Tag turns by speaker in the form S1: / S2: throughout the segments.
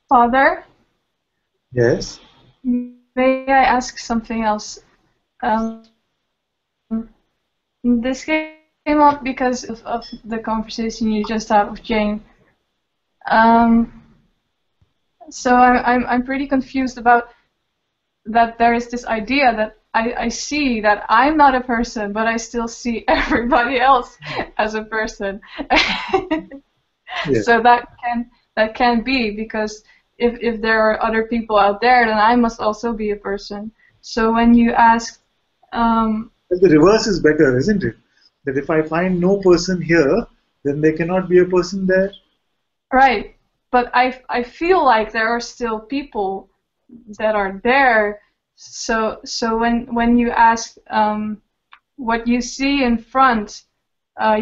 S1: Father,
S2: Yes.
S1: may I ask something else? This came up because of the conversation you just had with Jane. So I'm pretty confused about that. There is this idea that I see that I'm not a person, but I still see everybody else as a person.
S2: Yes.
S1: So that can be, because if there are other people out there, then I must also be a person. So when you ask,
S2: Well, the reverse is better, isn't it? That if I find no person here, then there cannot be a person there.
S1: right, but I feel like there are still people that are there. So when you ask what you see in front,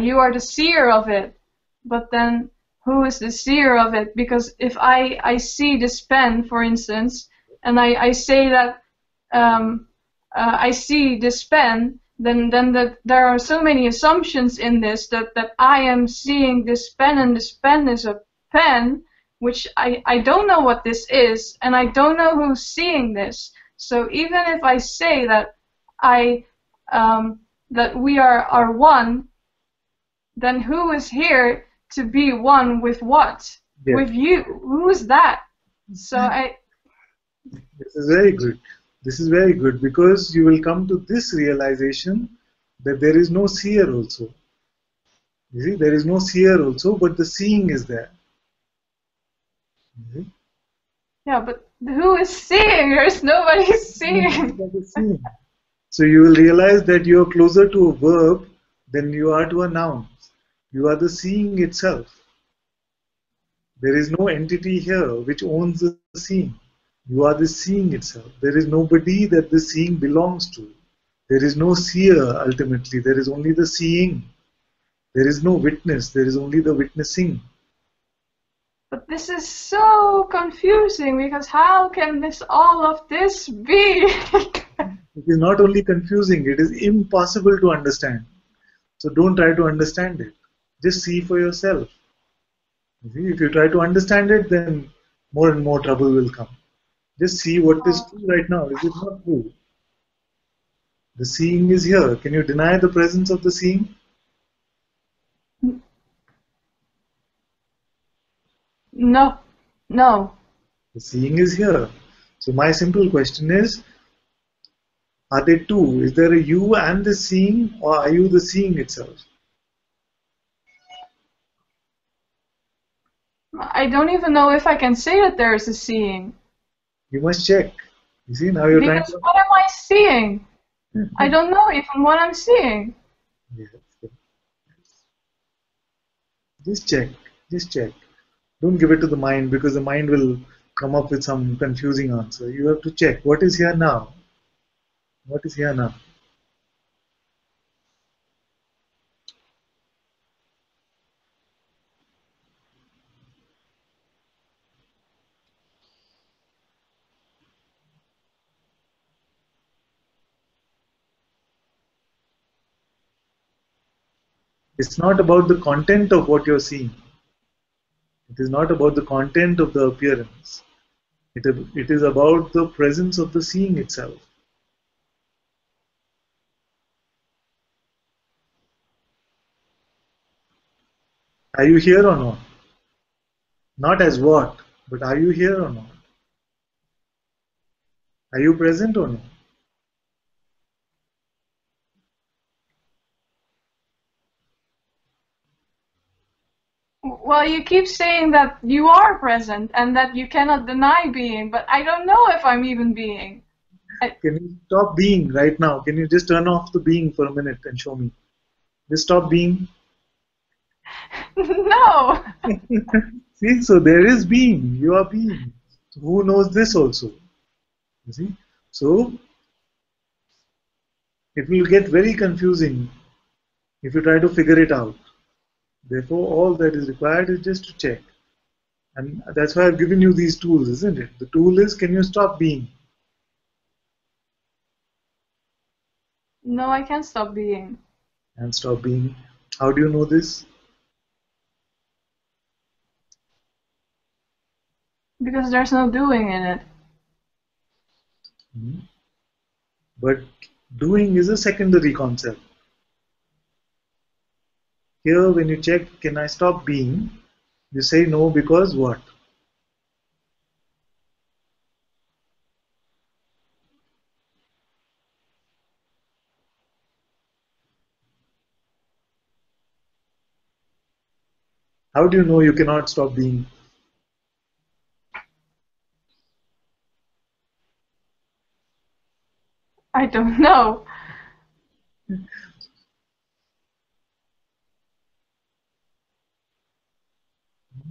S1: you are the seer of it. But then who is the seer of it? Because if I see this pen, for instance, and I say that I see this pen, then that there are so many assumptions in this that I am seeing this pen, and this pen is a pen, which I don't know what this is, and I don't know who's seeing this. So even if I say that I that we are one, then who is here to be one with what?
S2: Yes.
S1: With you. Who is that? So
S2: This is very good. This is very good because you will come to this realization that there is no seer also. You see, there is no seer also, but the seeing is there. You see?
S1: yeah, but who is seeing? There's nobody seeing.
S2: That is seeing. So you will realize that you are closer to a verb than you are to a noun. You are the seeing itself. There is no entity here which owns the seeing. You are the seeing itself. There is nobody that the seeing belongs to. There is no seer ultimately. There is only the seeing. There is no witness. There is only the witnessing.
S1: But this is so confusing, because how can this all of this be?
S2: It is not only confusing, it is impossible to understand. So don't try to understand it. Just see for yourself. You see, if you try to understand it, then more and more trouble will come. Just see what is true right now. Is it not true? The seeing is here. Can you deny the presence of the seeing?
S1: No, no.
S2: The seeing is here. So my simple question is, are they two? Is there a you and the seeing, or are you the seeing itself?
S1: I don't even know if I can say that there is a seeing.
S2: You must check. You see, now you're trying
S1: Because
S2: to.
S1: what am I seeing? I don't know even what I'm seeing.
S2: Yes. Just check. Just check. Don't give it to the mind because the mind will come up with some confusing answer. You have to check what is here now. What is here now? It's not about the content of what you're seeing. It is not about the content of the appearance. It is about the presence of the seeing itself. Are you here or not? Not as what, but are you here or not? Are you present or not?
S1: Well, you keep saying that you are present and that you cannot deny being, but I don't know if I'm even being.
S2: Can you stop being right now? Can you just turn off the being for a minute and show me? Just stop being.
S1: No.
S2: See, so there is being. You are being. So who knows this also? You see? So it will get very confusing if you try to figure it out. Therefore, all that is required is just to check. And that's why I've given you these tools, isn't it? The tool is, can you stop being?
S1: No, I can't stop being.
S2: And stop being. How do you know this?
S1: Because there's no doing in it.
S2: Hmm. But doing is a secondary concept. Here, when you check, can I stop being? You say no because what? How do you know you cannot stop being?
S1: I don't know.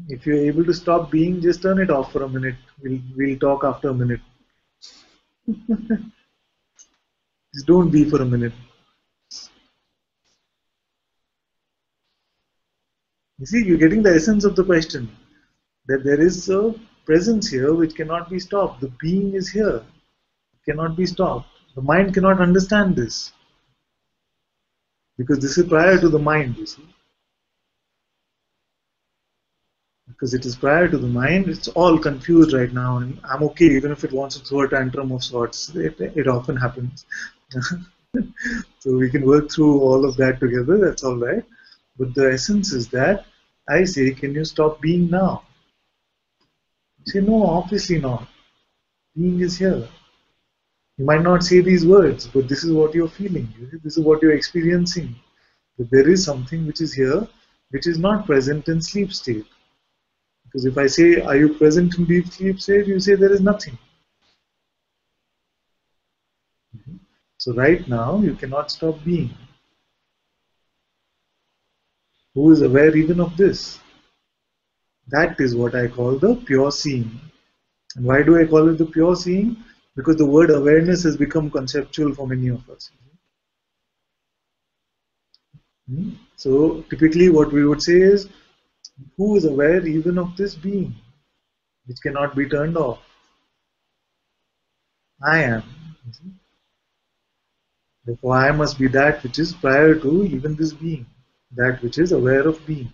S2: If you're able to stop being, just turn it off for a minute. We'll talk after a minute. Just don't be for a minute. You see, you're getting the essence of the question. That there is a presence here which cannot be stopped. The being is here. It cannot be stopped. The mind cannot understand this. Because this is prior to the mind, you see. Because it is prior to the mind, it's all confused right now, and I'm okay even if it wants to throw a tantrum of sorts. It often happens. So we can work through all of that together, that's all right. But the essence is that I say, can you stop being now? You say, no, obviously not. Being is here. You might not say these words, but this is what you're feeling. This is what you're experiencing. That there is something which is here, which is not present in sleep state. Because if I say, are you present in deep sleep state? You say there is nothing. So right now, you cannot stop being. Who is aware even of this? That is what I call the pure seeing. And why do I call it the pure seeing? Because the word awareness has become conceptual for many of us. So typically what we would say is, who is aware even of this being, which cannot be turned off? I am. Therefore I must be that which is prior to even this being, that which is aware of being.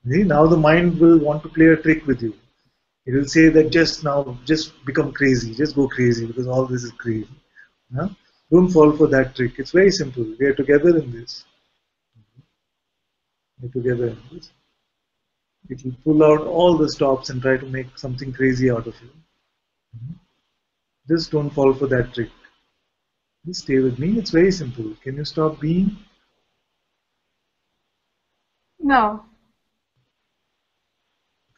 S2: See, now the mind will want to play a trick with you. It will say that just become crazy, just go crazy because all this is crazy. Huh? Don't fall for that trick. It's very simple. We are together in this. We're together in this. It will pull out all the stops and try to make something crazy out of you. Just don't fall for that trick. Just stay with me. It's very simple. Can you stop being?
S1: No.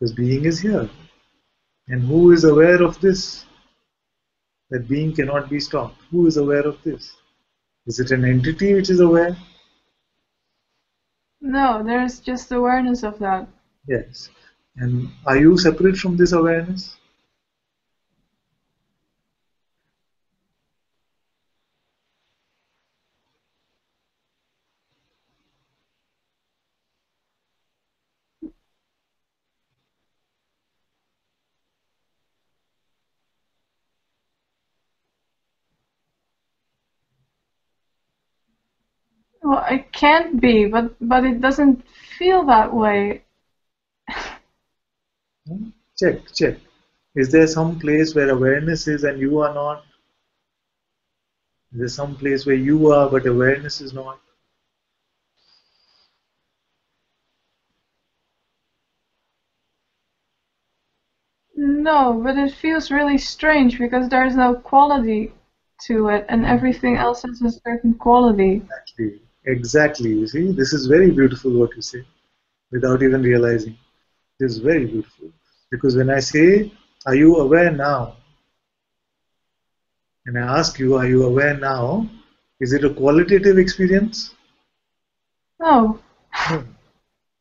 S2: Because being is here. And who is aware of this? That being cannot be stopped. Who is aware of this? Is it an entity which is aware?
S1: No, there's just awareness of that.
S2: Yes. And are you separate from this awareness?
S1: Well, it can't be, but it doesn't feel that way.
S2: Check. Is there some place where awareness is and you are not? Is there some place where you are but awareness is not?
S1: No, but it feels really strange because there's no quality to it and everything else has a certain quality.
S2: Exactly. You see, this is very beautiful what you say without even realizing. This is very beautiful. Because when I say, are you aware now? And I ask you, are you aware now? Is it a qualitative experience?
S1: No.
S2: No.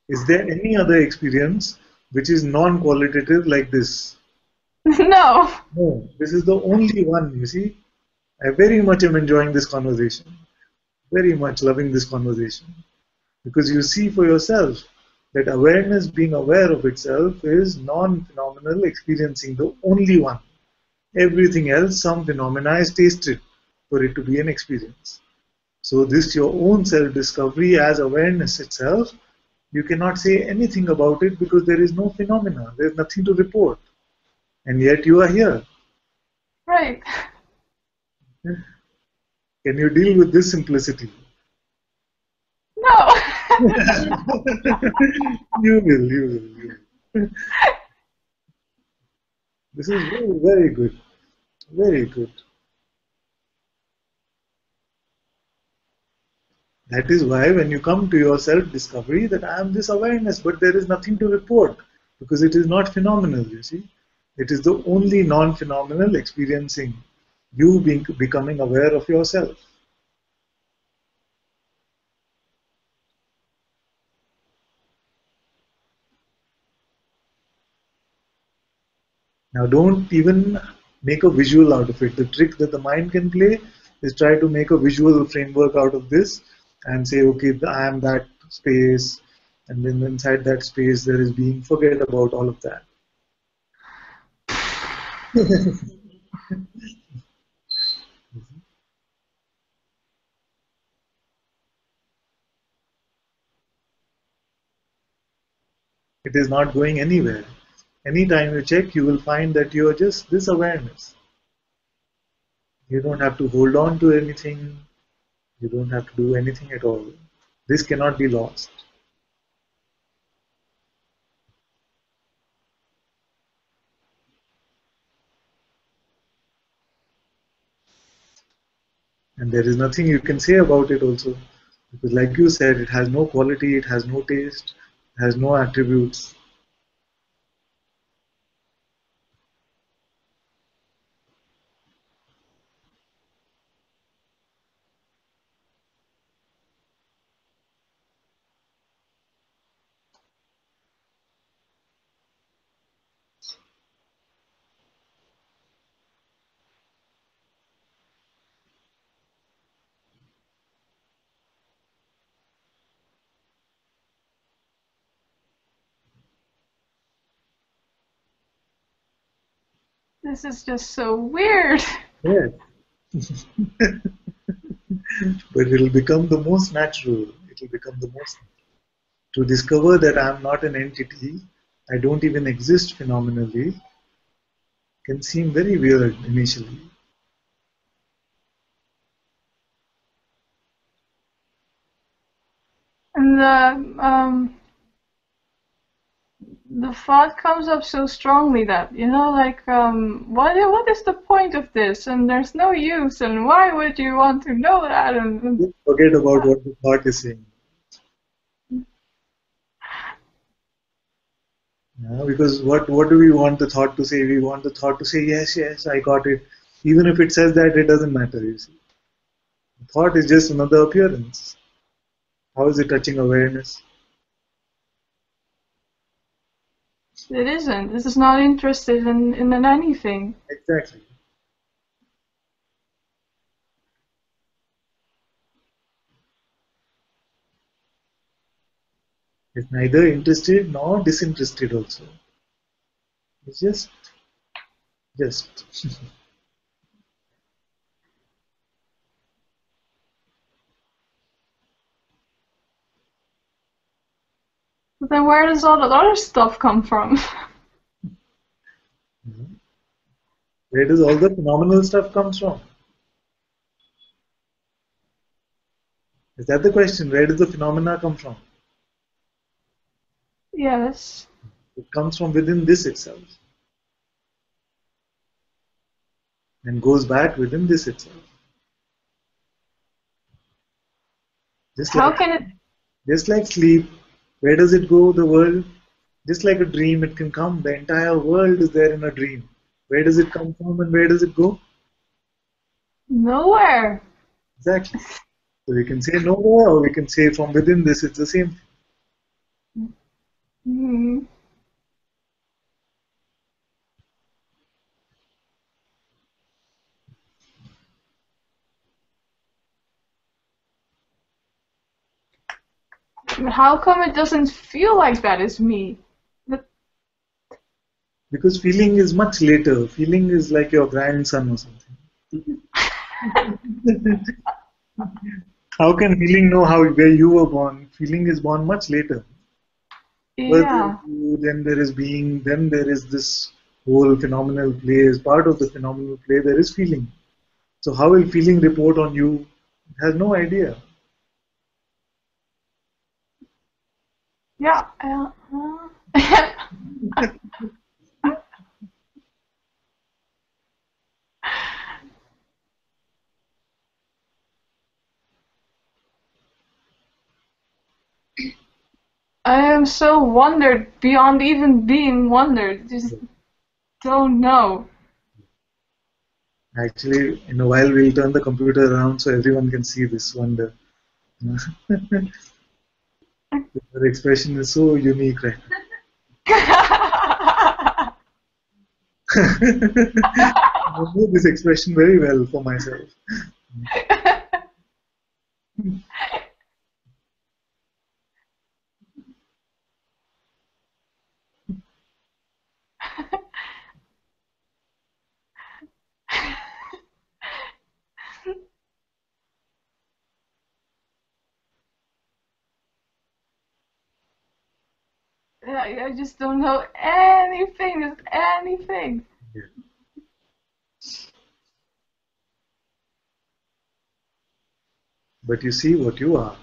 S2: Is there any other experience which is non-qualitative like this?
S1: No.
S2: No. This is the only one, you see. I very much am enjoying this conversation. Very much loving this conversation. Because you see for yourself that awareness being aware of itself is non-phenomenal experiencing, the only one. Everything else, some phenomena is tasted for it to be an experience. So this your own self-discovery as awareness itself, you cannot say anything about it because there is no phenomena, there is nothing to report. And yet you are here.
S1: Right.
S2: Can you deal with this simplicity?
S1: No.
S2: You will, you will. This is very, very good. Very good. That is why when you come to your self-discovery that I am this awareness, but there is nothing to report because it is not phenomenal, you see. It is the only non-phenomenal experiencing you becoming aware of yourself. Now don't even make a visual out of it. The trick that the mind can play is try to make a visual framework out of this and say, okay, I am that space, and then inside that space there is being. Forget about all of that. It is not going anywhere. Anytime you check, you will find that you are just this awareness. You don't have to hold on to anything. You don't have to do anything at all. This cannot be lost. And there is nothing you can say about it also. Because like you said, it has no quality, it has no taste, it has no attributes.
S1: This is just so weird.
S2: Yes. But it will become the most natural. It will become the most to discover that I am not an entity, I don't even exist phenomenally, can seem very weird initially.
S1: And the thought comes up so strongly that, like, what is the point of this? And there's no use, and why would you want to know that? And
S2: Just forget about what the thought is saying. Yeah, because what do we want the thought to say? We want the thought to say, yes, yes, I got it. Even if it says that, it doesn't matter, you see. The thought is just another appearance. How is it touching awareness?
S1: it isn't. This is not interested in anything.
S2: Exactly. It's neither interested nor disinterested also. It's just.
S1: But then where does all that other stuff come from?
S2: Where does all the phenomenal stuff comes from? Is that the question? Where does the phenomena come from?
S1: Yes.
S2: It comes from within this itself and goes back within this itself. Just
S1: How
S2: like
S1: can it?
S2: just like sleep, where does it go? The world, just like a dream, it can come. The entire world is there in a dream. Where does it come from and where does it go?
S1: Nowhere.
S2: Exactly. So we can say nowhere or we can say from within this, it's the same thing.
S1: Hmm. How come it doesn't feel like that is me?
S2: Because feeling is much later. Feeling is like your grandson or something. How can feeling know where you were born? Feeling is born much later. Birth is
S1: Yeah.
S2: you, then there is being, then there is this whole phenomenal play. As part of the phenomenal play, there is feeling. So how will feeling report on you? It has no idea.
S1: Yeah. I am so wondered beyond even being wondered. Just don't know.
S2: Actually, in a while we'll turn the computer around so everyone can see this wonder. The expression is so unique, right? I know this expression very well for myself.
S1: I just don't know anything. Just anything.
S2: Yeah. But you see what you are.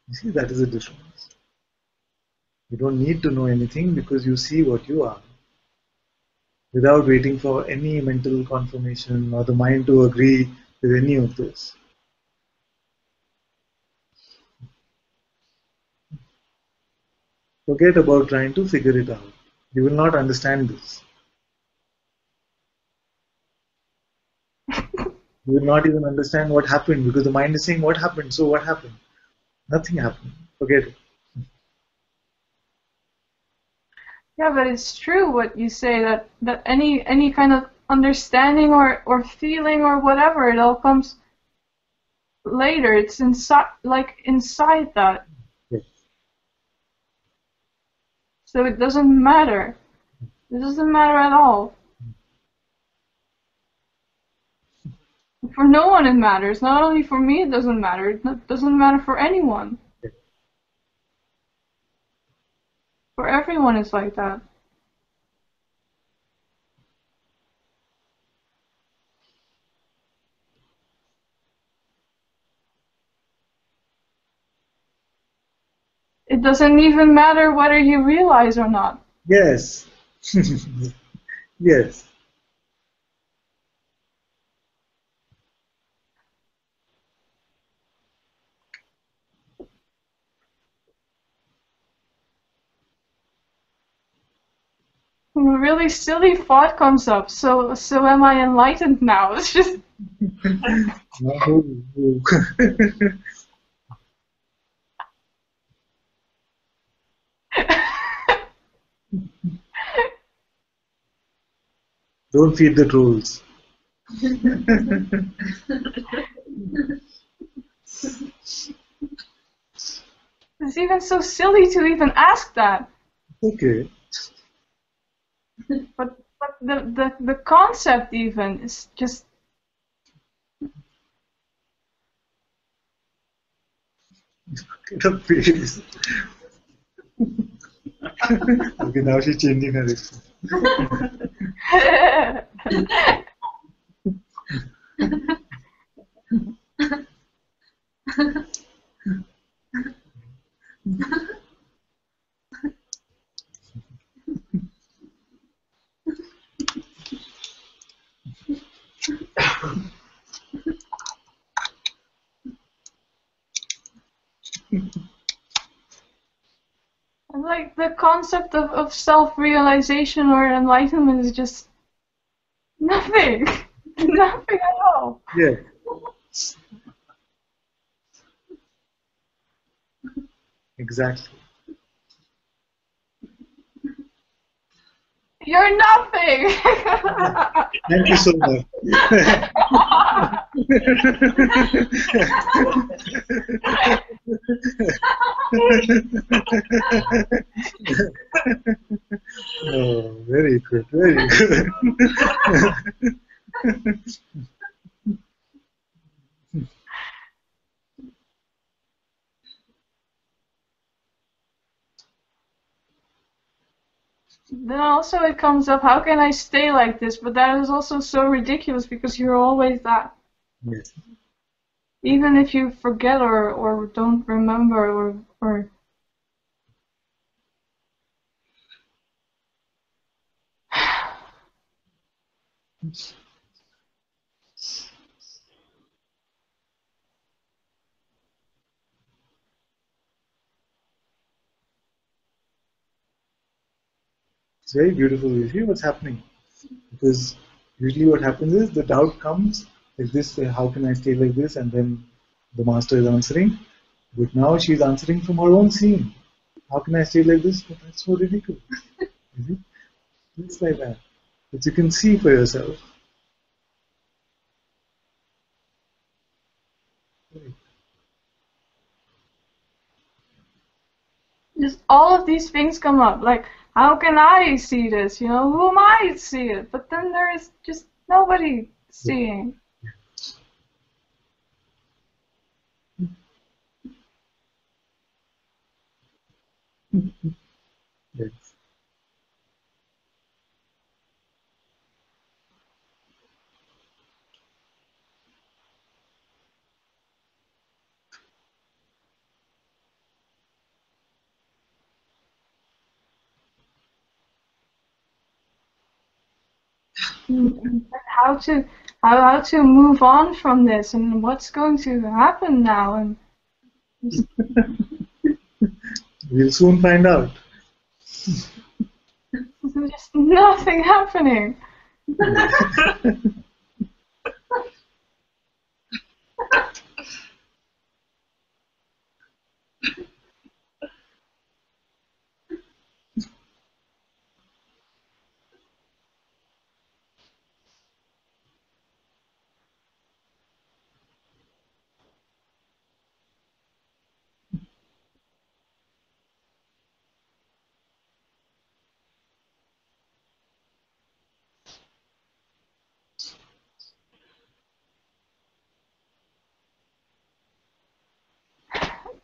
S2: You see, that is a difference. You don't need to know anything because you see what you are without waiting for any mental confirmation or the mind to agree with any of this. Forget about trying to figure it out. You will not understand this. You will not even understand what happened because the mind is saying, what happened? So what happened? Nothing happened. Forget it.
S1: Yeah, but it's true what you say that any kind of understanding or feeling or whatever, it all comes later. It's inside that.
S2: Yes.
S1: So it doesn't matter. It doesn't matter at all. For no one it matters. Not only for me it doesn't matter. It doesn't matter for anyone.
S2: Yes.
S1: For everyone it's like that. It doesn't even matter whether you realize or not.
S2: Yes. Yes.
S1: A really silly thought comes up. So am I enlightened now? It's just
S2: Don't feed the trolls.
S1: it's even so silly to even ask that.
S2: Okay.
S1: But the concept even is just
S2: Get a face. Okay, now she's changing her expression.
S1: like the concept of self-realization or enlightenment is just nothing. Nothing at all.
S2: Yeah. Exactly.
S1: You're nothing.
S2: Thank you so much. Oh, very good, very good.
S1: Then also it comes up, how can I stay like this? But that is also so ridiculous because you're always that.
S2: Yes.
S1: Even if you forget or don't remember or
S2: It's very beautiful. You see what's happening? Because usually what happens is the doubt comes like this, how can I stay like this? And then the master is answering. But now she's answering from her own seeing. How can I stay like this? But that's so ridiculous. You see? It's like that. But you can see for yourself.
S1: just all of these things come up. Like, how can I see this? You know, who am I to see it? But then there is just nobody seeing.
S2: Yes.
S1: How to how to move on from this and what's going to happen now and
S2: We'll soon find out.
S1: just nothing happening.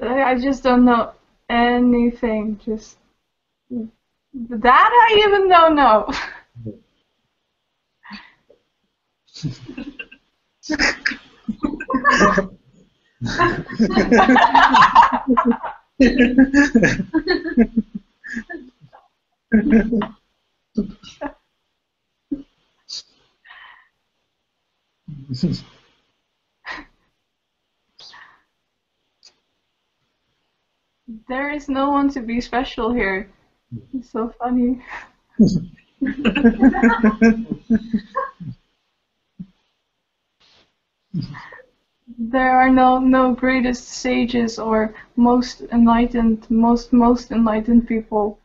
S1: I just don't know anything. Just that I even don't know. There is no one to be special here. It's so funny. There are no greatest sages or most enlightened most enlightened people.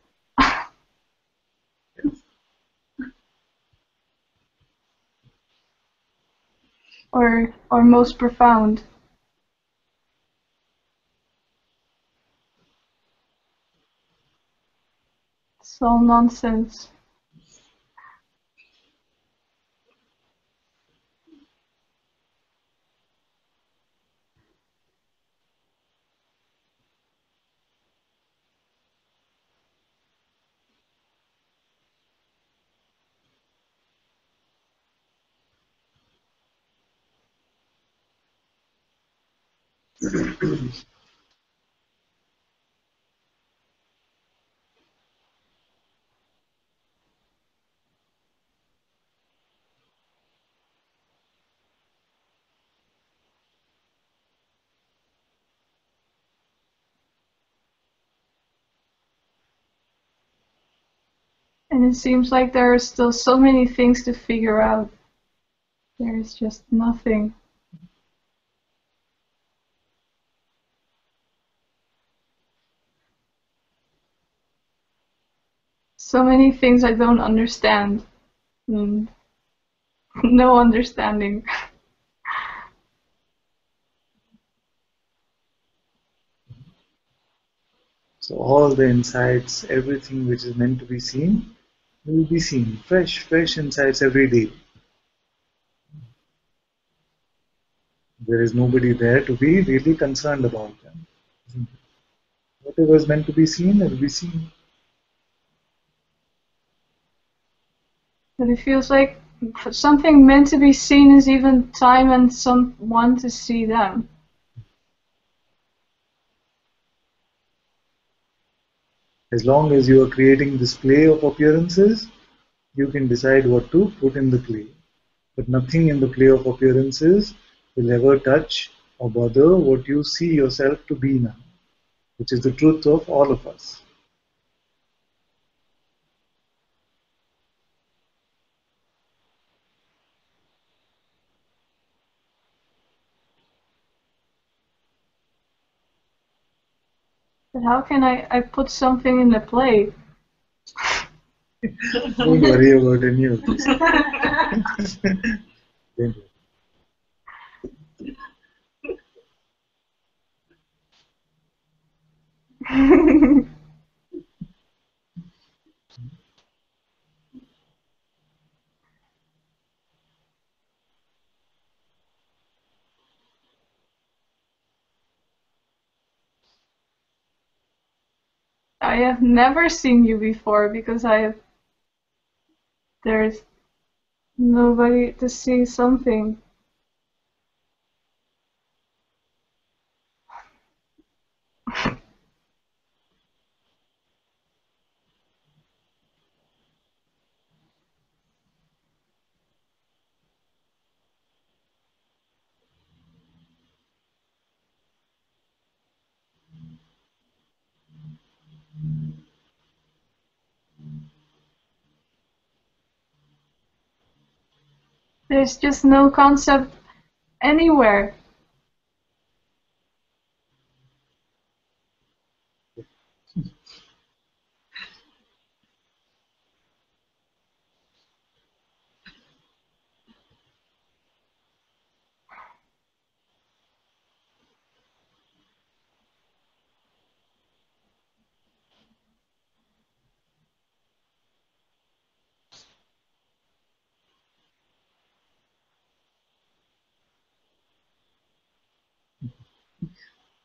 S1: or most profound. It's all nonsense. And it seems like there are still so many things to figure out. There is just nothing. So many things I don't understand. And no understanding.
S2: So all the insights, everything which is meant to be seen, will be seen. Fresh insights every day. There is nobody there to be really concerned about them. Whatever is meant to be seen, it will be seen.
S1: But it feels like something meant to be seen is even time and someone to see them.
S2: As long as you are creating this play of appearances, you can decide what to put in the play. But nothing in the play of appearances will ever touch or bother what you see yourself to be now, which is the truth of all of us.
S1: But how can I put something in the play?
S2: Don't worry about any of this. Don't worry.
S1: I have never seen you before because there's nobody to see something. There's just no concept anywhere.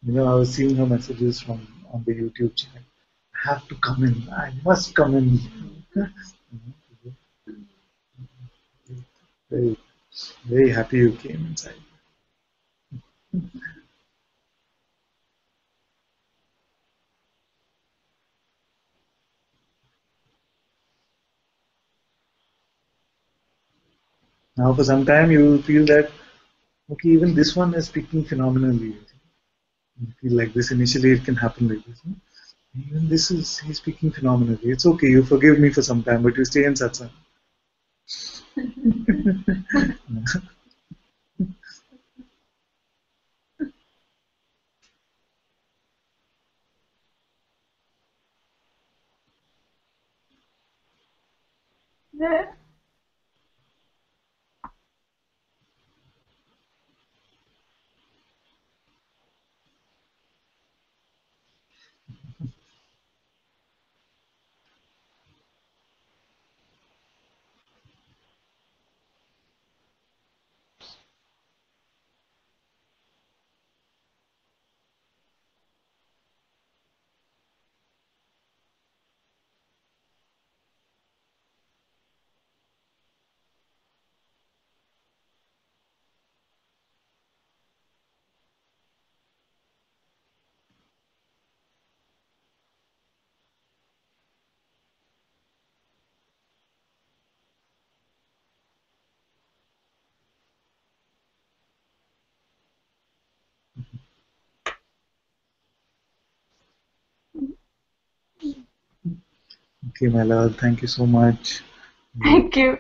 S2: I was seeing her messages from on the YouTube chat. I have to come in. I must come in. Very, very happy you came inside. Now, for some time, you will feel that, okay, even this one is speaking phenomenally. You feel like this initially, it can happen like this. Even this is, he's speaking phenomenally. It's okay, you forgive me for some time, but you stay in Satsang.
S1: Yeah.
S2: Okay, my love, thank you so much.
S1: Thank you.